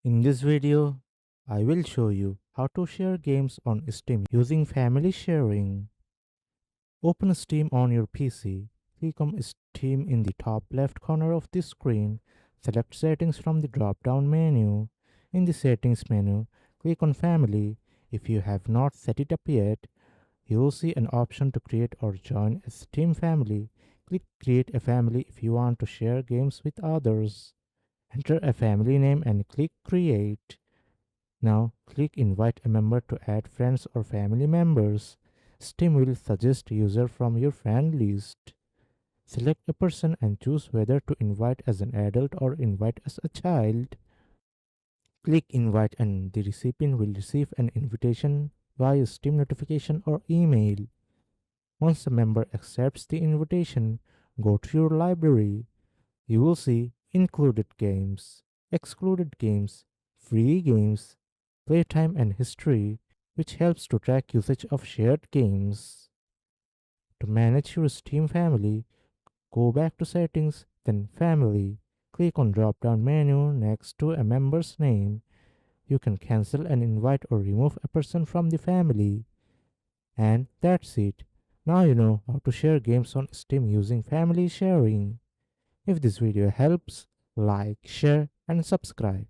In this video, I will show you how to share games on Steam using family sharing. Open Steam on your PC. Click on Steam in the top left corner of the screen. Select Settings from the drop-down menu. In the Settings menu, click on Family. If you have not set it up yet, you will see an option to create or join a Steam family. Click Create a family if you want to share games with others. Enter a family name and click Create. Now, click Invite a member to add friends or family members. Steam will suggest user from your friend list. Select a person and choose whether to invite as an adult or invite as a child. Click Invite and the recipient will receive an invitation via Steam notification or email. Once a member accepts the invitation, go to your library. You will see included games, excluded games, free games, playtime and history, which helps to track usage of shared games. To manage your Steam family, go back to Settings, then Family. Click on drop-down menu next to a member's name. You can cancel an invite or remove a person from the family. And that's it. Now you know how to share games on Steam using family sharing. If this video helps, like, share, and subscribe.